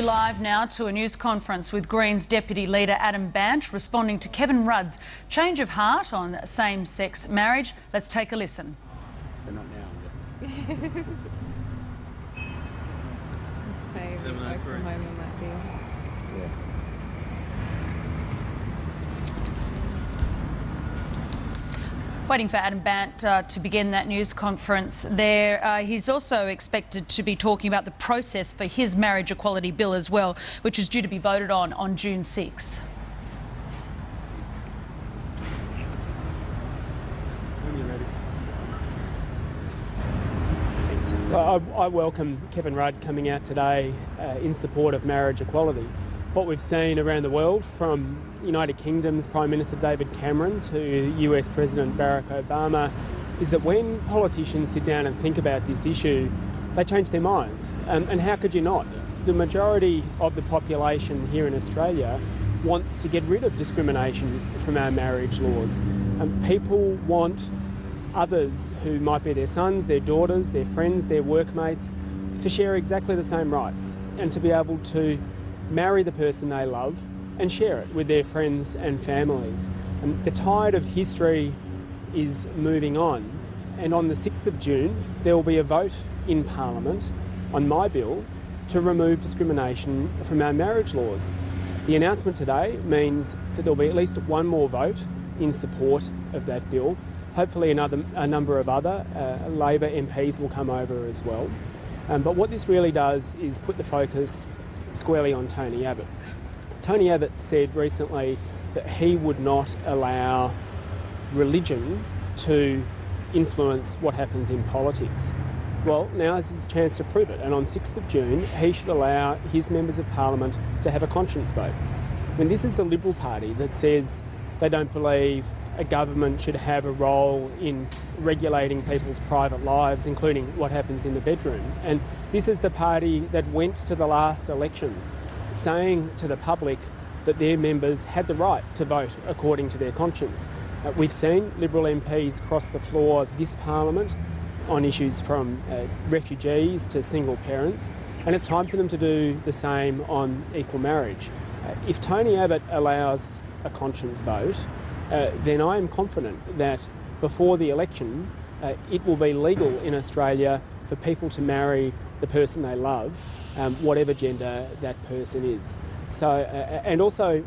Live now to a news conference with Greens Deputy Leader Adam Bandt responding to Kevin Rudd's change of heart on same-sex marriage. Let's take a listen. But not now, I'm guessing. Say we work from home on that deal. Yeah. Waiting for Adam Bandt to begin that news conference there. He's also expected to be talking about the process for his marriage equality bill as well, which is due to be voted on June 6. When you're ready. Thanks. I welcome Kevin Rudd coming out today in support of marriage equality. What we've seen around the world, from United Kingdom's Prime Minister David Cameron to US President Barack Obama, is that when politicians sit down and think about this issue, they change their minds. And how could you not? The majority of the population here in Australia wants to get rid of discrimination from our marriage laws. People want others who might be their sons, their daughters, their friends, their workmates, to share exactly the same rights and to be able to marry the person they love and share it with their friends and families. And the tide of history is moving on, and on the 6th of June there will be a vote in Parliament on my bill to remove discrimination from our marriage laws. The announcement today means that there will be at least one more vote in support of that bill. Hopefully a number of other Labor MPs will come over as well. But what this really does is put the focus squarely on Tony Abbott. Tony Abbott said recently that he would not allow religion to influence what happens in politics. Well, now is his chance to prove it, and on 6th of June he should allow his members of Parliament to have a conscience vote. And this is the Liberal Party that says they don't believe a government should have a role in regulating people's private lives, including what happens in the bedroom. And this is the party that went to the last election saying to the public that their members had the right to vote according to their conscience. We've seen Liberal MPs cross the floor this Parliament on issues from refugees to single parents, and it's time for them to do the same on equal marriage. If Tony Abbott allows a conscience vote, then I am confident that before the election it will be legal in Australia for people to marry the person they love, whatever gender that person is. So, and also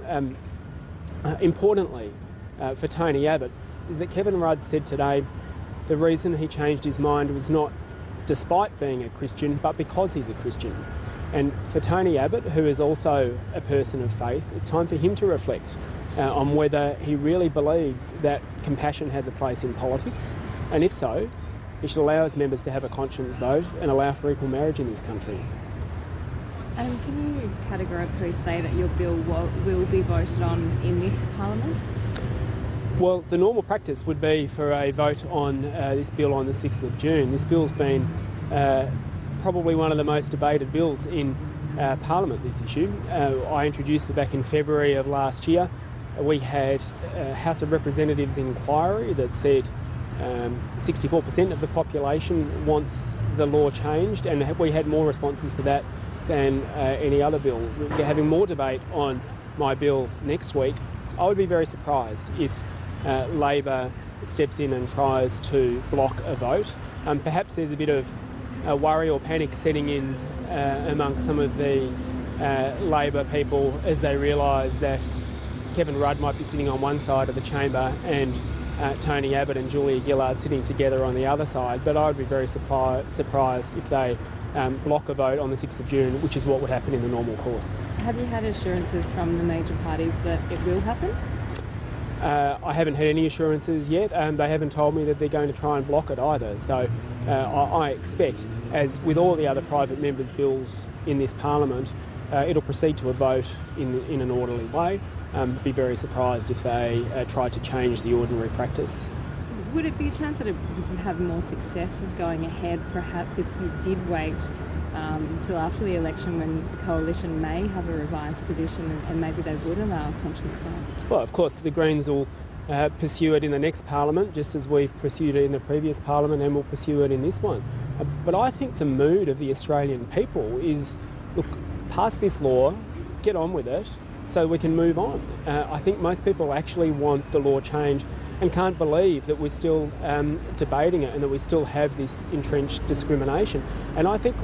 importantly for Tony Abbott, is that Kevin Rudd said today the reason he changed his mind was not despite being a Christian, but because he's a Christian. And for Tony Abbott, who is also a person of faith, it's time for him to reflect on whether he really believes that compassion has a place in politics, and if so, he should allow his members to have a conscience vote and allow for equal marriage in this country. Adam, can you categorically say that your bill will be voted on in this Parliament? Well, the normal practice would be for a vote on this bill on the 6th of June. This bill's been probably one of the most debated bills in Parliament, this issue. I introduced it back in February of last year. We had a House of Representatives inquiry that said 64% of the population wants the law changed, and we had more responses to that than any other bill. We're having more debate on my bill next week. I would be very surprised if Labor steps in and tries to block a vote. Perhaps there's a bit of worry or panic setting in amongst some of the Labor people as they realise that Kevin Rudd might be sitting on one side of the chamber and Tony Abbott and Julia Gillard sitting together on the other side. But I would be very surprised if they block a vote on the 6th of June, which is what would happen in the normal course. Have you had assurances from the major parties that it will happen? I haven't had any assurances yet. They haven't told me that they're going to try and block it either. So I expect, as with all the other private members' bills in this Parliament, it'll proceed to a vote in an orderly way. Be very surprised if they try to change the ordinary practice. Would it be a chance that it would have more success of going ahead, perhaps, if you did wait until after the election, when the coalition may have a revised position and maybe they would allow a conscience vote? Well, of course, the Greens will pursue it in the next Parliament, just as we've pursued it in the previous Parliament, and we'll pursue it in this one. But I think the mood of the Australian people is, look, pass this law, get on with it, so we can move on. I think most people actually want the law changed and can't believe that we're still debating it and that we still have this entrenched discrimination. And I think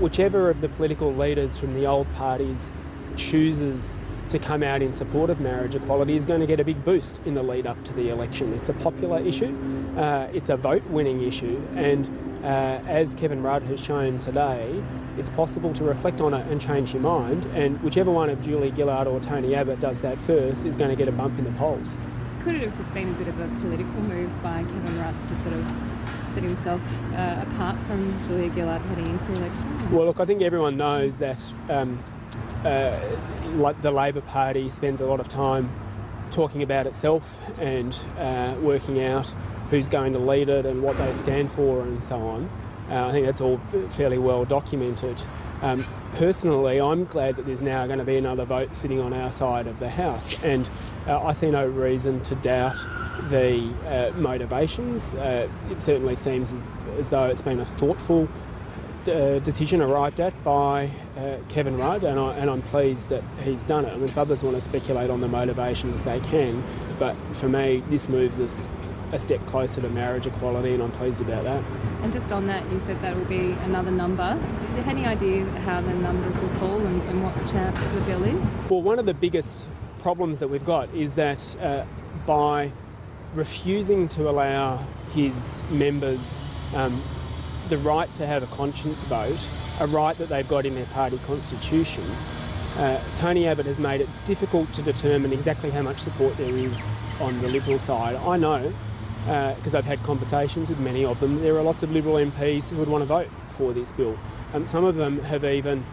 whichever of the political leaders from the old parties chooses to come out in support of marriage equality is going to get a big boost in the lead up to the election. It's a popular issue, it's a vote-winning issue, and as Kevin Rudd has shown today, it's possible to reflect on it and change your mind, and whichever one of Julia Gillard or Tony Abbott does that first is going to get a bump in the polls. Could it have just been a bit of a political move by Kevin Rudd to sort of set himself apart from Julia Gillard heading into the election? Well, look, I think everyone knows that like the Labor Party spends a lot of time talking about itself and working out who's going to lead it and what they stand for and so on. I think that's all fairly well documented. Personally, I'm glad that there's now going to be another vote sitting on our side of the House, and I see no reason to doubt the motivations. It certainly seems as though it's been a thoughtful decision arrived at by Kevin Rudd, and I'm pleased that he's done it. I mean, if others want to speculate on the motivations, they can, but for me, this moves us a step closer to marriage equality, and I'm pleased about that. And just on that, you said that will be another number. Do you have any idea how the numbers will fall and what chance the bill is? Well, one of the biggest problems that we've got is that by refusing to allow his members the right to have a conscience vote, a right that they've got in their party constitution, Tony Abbott has made it difficult to determine exactly how much support there is on the Liberal side. I know, because I've had conversations with many of them, there are lots of Liberal MPs who would want to vote for this bill. Some of them have even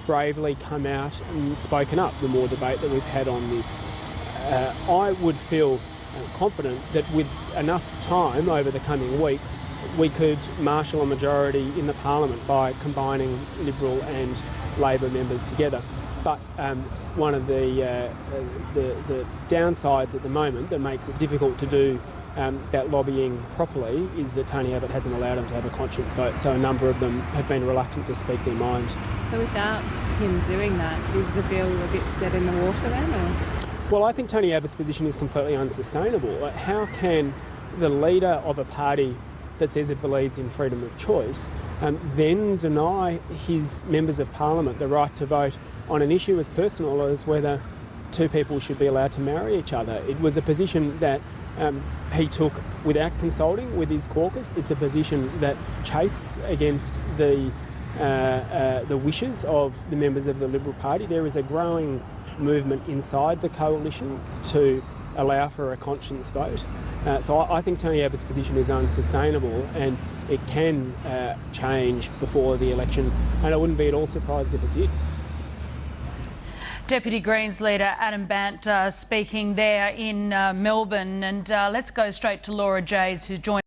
bravely come out and spoken up the more debate that we've had on this. I would feel confident that with enough time over the coming weeks, we could marshal a majority in the Parliament by combining Liberal and Labor members together. But one of the downsides at the moment that makes it difficult to do that lobbying properly is that Tony Abbott hasn't allowed them to have a conscience vote, so a number of them have been reluctant to speak their mind. So without him doing that, is the bill a bit dead in the water then? Or? Well, I think Tony Abbott's position is completely unsustainable. How can the leader of a party that says it believes in freedom of choice then deny his members of Parliament the right to vote on an issue as personal as whether two people should be allowed to marry each other? It was a position that he took without consulting with his caucus. It's a position that chafes against the wishes of the members of the Liberal Party. There is a growing movement inside the coalition to allow for a conscience vote. So I think Tony Abbott's position is unsustainable, and it can change before the election, and I wouldn't be at all surprised if it did. Deputy Greens leader Adam Bandt speaking there in Melbourne, and let's go straight to Laura Jays, who joined